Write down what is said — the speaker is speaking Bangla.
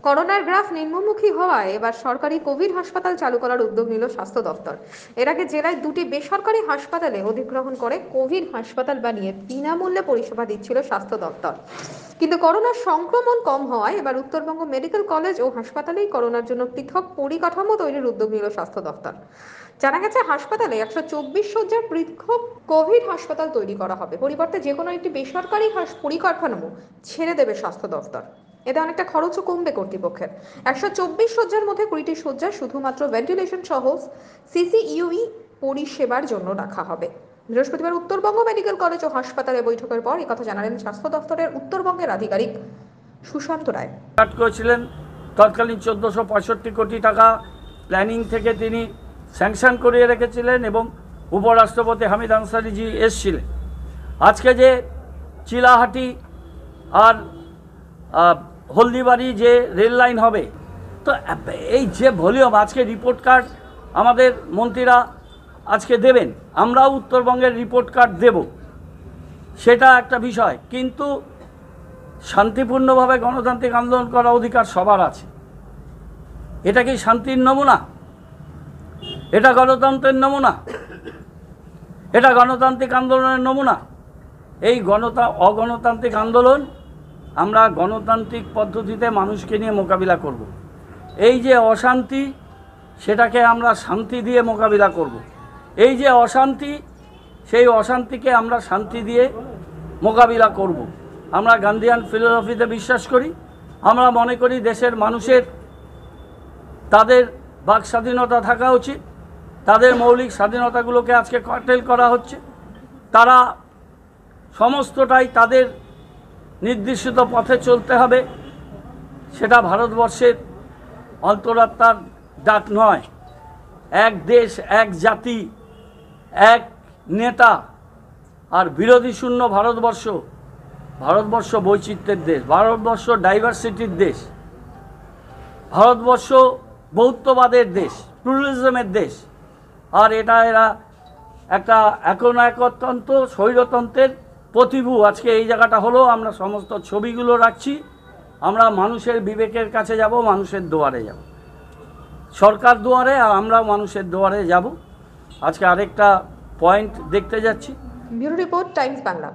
করোনার গ্রাফ নিম্নমুখী হওয়ায় এবার সরকারি কোভিড হাসপাতাল চালু করার উদ্যোগ নিল স্বাস্থ্য দপ্তর। এর আগে জেলায় দুটি বেসরকারি হাসপাতালে অধিগ্রহণ করে কোভিড হাসপাতাল বানিয়ে বিনামূল্যে পরিষেবা দিচ্ছিল স্বাস্থ্য দপ্তর। কিন্তু করোনার সংক্রমণ কম হওয়ায় এবার উত্তরবঙ্গ মেডিকেল কলেজ ও হাসপাতালেই করোনার জন্য পৃথক পরিকাঠামো তৈরির উদ্যোগ নিল স্বাস্থ্য দপ্তর। জানা গেছে হাসপাতালে 124 শয্যার পৃথক কোভিড হাসপাতাল তৈরি করা হবে, পরিবর্তে যে কোনো একটি বেসরকারি পরিকাঠামো ছেড়ে দেবে স্বাস্থ্য দপ্তর। এতে অনেকটা খরচও কমবে কর্তৃপক্ষের। 124 শয্যার মধ্যে 20টি শয্যা শুধুমাত্র ভেন্টিলেশন সহ সিসিইউই পরিষেবার জন্য রাখা হবে। বৃহস্পতিবার উত্তরবঙ্গ মেডিকেল কলেজ ও হাসপাতালে বৈঠকের পর একথা জানালেন স্বাস্থ্য দপ্তরের উত্তরবঙ্গের আধিকারিক সুশান্ত রায়। করেছিলেন তৎকালীন 1465 কোটি টাকা প্ল্যানিং থেকে তিনি স্যাংশন করিয়ে রেখেছিলেন এবং উপরাষ্ট্রপতি হামিদ আনসারিজি এসেছিলেন। আজকে যে চিলাহাটি আর হলদিবাড়ি যে রেল লাইন হবে, তো এই যে ভলিউম, আজকে রিপোর্ট কার্ড আমাদের মন্ত্রীরা আজকে দেবেন, আমরাও উত্তরবঙ্গের রিপোর্ট কার্ড দেব, সেটা একটা বিষয়। কিন্তু শান্তিপূর্ণভাবে গণতান্ত্রিক আন্দোলন করার অধিকার সবার আছে। এটা কি শান্তির নমুনা? এটা গণতন্ত্রের নমুনা? এটা গণতান্ত্রিক আন্দোলনের নমুনা? এই অগণতান্ত্রিক আন্দোলন আমরা গণতান্ত্রিক পদ্ধতিতে মানুষকে নিয়ে মোকাবিলা করব। এই যে অশান্তি, সেটাকে আমরা শান্তি দিয়ে মোকাবিলা করব। এই যে অশান্তি, সেই অশান্তিকে আমরা শান্তি দিয়ে মোকাবিলা করব। আমরা গান্ধিয়ান ফিলোসফিতে বিশ্বাস করি। আমরা মনে করি দেশের মানুষের তাদের বাক স্বাধীনতা থাকা উচিত। তাদের মৌলিক স্বাধীনতাগুলোকে আজকে কার্টেল করা হচ্ছে। তারা সমস্তটাই তাদের নির্দিষ্ট পথে চলতে হবে। সেটা ভারতবর্ষের অন্তরাত্মার ডাক নয়। এক দেশ, এক জাতি, এক নেতা আর বিরোধী শূন্য ভারতবর্ষ। ভারতবর্ষ বৈচিত্র্যের দেশ, ভারতবর্ষ ডাইভার্সিটির দেশ, ভারতবর্ষ বহুত্ববাদের দেশ, প্লুরালিজমের দেশ। আর এরা একটা একতন্ত্র স্বৈরতন্ত্রের প্রতিভূ। আজকে এই জায়গাটা হলো, আমরা সমস্ত ছবিগুলো রাখছি। আমরা মানুষের বিবেকের কাছে যাব, মানুষের দুয়ারে যাব, সরকার দুয়ারে, আর আমরা মানুষের দুয়ারে যাব। আজকে আরেকটা পয়েন্ট দেখতে যাচ্ছি। Bureau report, Times Bangla.